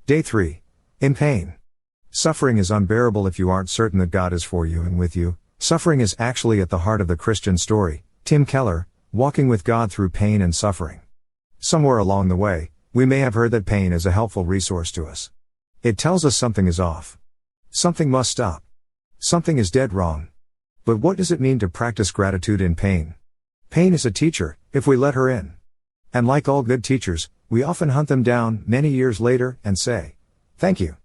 Day 3. In pain. Suffering is unbearable if you aren't certain that God is for you and with you. Suffering is actually at the heart of the Christian story. Tim Keller, Walking with God Through Pain and Suffering. Somewhere along the way, we may have heard that pain is a helpful resource to us. It tells us something is off. Something must stop. Something is dead wrong. But what does it mean to practice gratitude in pain? Pain is a teacher, if we let her in. And like all good teachers, we often hunt them down many years later and say, "Thank you.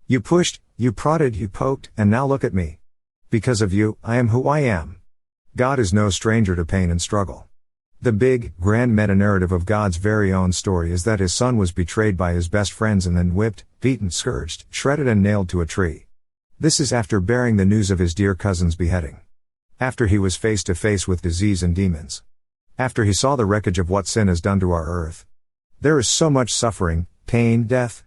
You pushed, you prodded, you poked, and now look at me. Because of you, I am who I am." God is no stranger to pain and struggle. The big, grand meta-narrative of God's very own story is that his son was betrayed by his best friends and then whipped, beaten, scourged, shredded and nailed to a tree. This is after bearing the news of his dear cousin's beheading. After he was face to face with disease and demons. After he saw the wreckage of what sin has done to our earth. There is so much suffering, pain, death.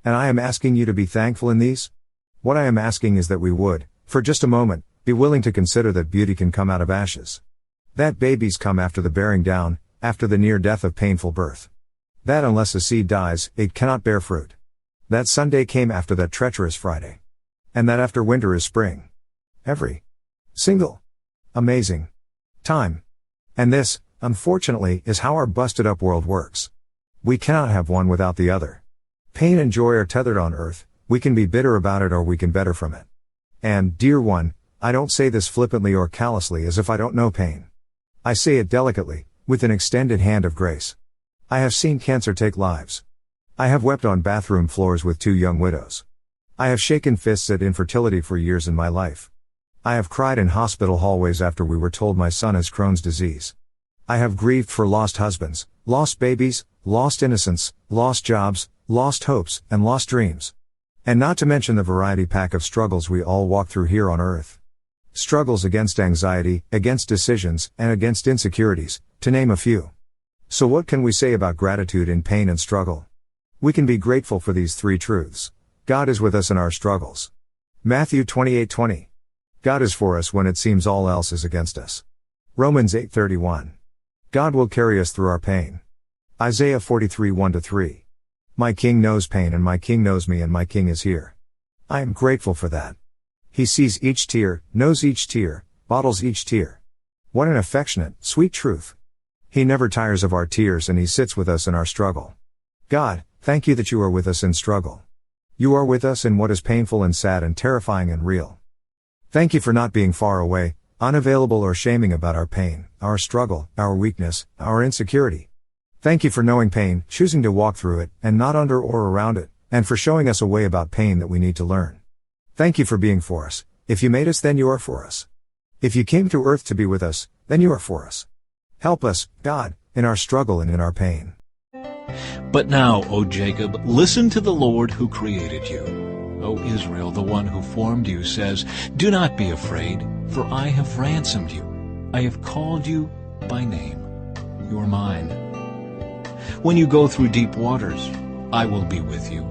And I am asking you to be thankful in these? What I am asking is that we would, for just a moment, be willing to consider that beauty can come out of ashes. That babies come after the bearing down, after the near death of painful birth. That unless a seed dies, it cannot bear fruit. That Sunday came after that treacherous Friday. And that after winter is spring. Every single amazing time. And this, unfortunately, is how our busted up world works. We cannot have one without the other. Pain and joy are tethered on earth, we can be bitter about it or we can better from it. And, dear one, I don't say this flippantly or callously as if I don't know pain. I say it delicately, with an extended hand of grace. I have seen cancer take lives. I have wept on bathroom floors with 2 young widows. I have shaken fists at infertility for years in my life. I have cried in hospital hallways after we were told my son has Crohn's disease. I have grieved for lost husbands, lost babies, lost innocence, lost jobs, lost hopes, and lost dreams. And not to mention the variety pack of struggles we all walk through here on earth. Struggles against anxiety, against decisions, and against insecurities, to name a few. So what can we say about gratitude in pain and struggle? We can be grateful for these 3 truths. God is with us in our struggles. Matthew 28:20. God is for us when it seems all else is against us. Romans 8:31. God will carry us through our pain. Isaiah 43:1-3. My King knows pain and my King knows me and my King is here. I am grateful for that. He sees each tear, knows each tear, bottles each tear. What an affectionate, sweet truth. He never tires of our tears and he sits with us in our struggle. God, thank you that you are with us in struggle. You are with us in what is painful and sad and terrifying and real. Thank you for not being far away, unavailable or shaming about our pain, our struggle, our weakness, our insecurity. Thank you for knowing pain, choosing to walk through it, and not under or around it, and for showing us a way about pain that we need to learn. Thank you for being for us. If you made us, then you are for us. If you came to earth to be with us, then you are for us. Help us, God, in our struggle and in our pain. But now, O Jacob, listen to the Lord who created you. O Israel, the one who formed you, says, Do not be afraid, for I have ransomed you. I have called you by name. You are mine. When you go through deep waters, I will be with you.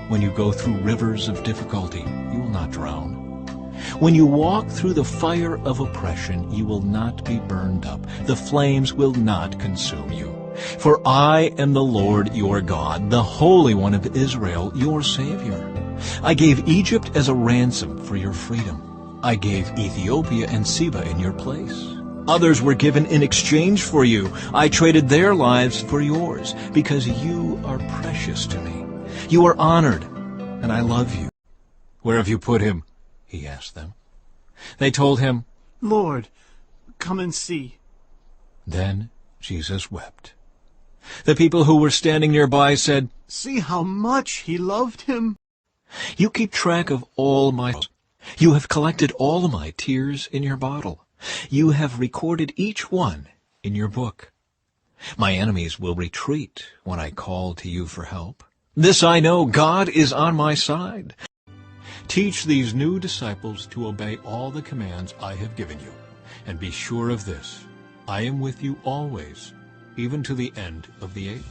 When you go through rivers of difficulty, you will not drown. When you walk through the fire of oppression, you will not be burned up. The flames will not consume you. For I am the Lord your God, the Holy One of Israel, your Savior. I gave Egypt as a ransom for your freedom. I gave Ethiopia and Seba in your place. Others were given in exchange for you. I traded their lives for yours, because you are precious to me. You are honored, and I love you. Where have you put him? He asked them. They told him, Lord, come and see. Then Jesus wept. The people who were standing nearby said, See how much he loved him. You keep track of all my... You have collected all my tears in your bottle. You have recorded each one in your book. My enemies will retreat when I call to you for help. This I know, God is on my side. Teach these new disciples to obey all the commands I have given you. And be sure of this, I am with you always, even to the end of the age.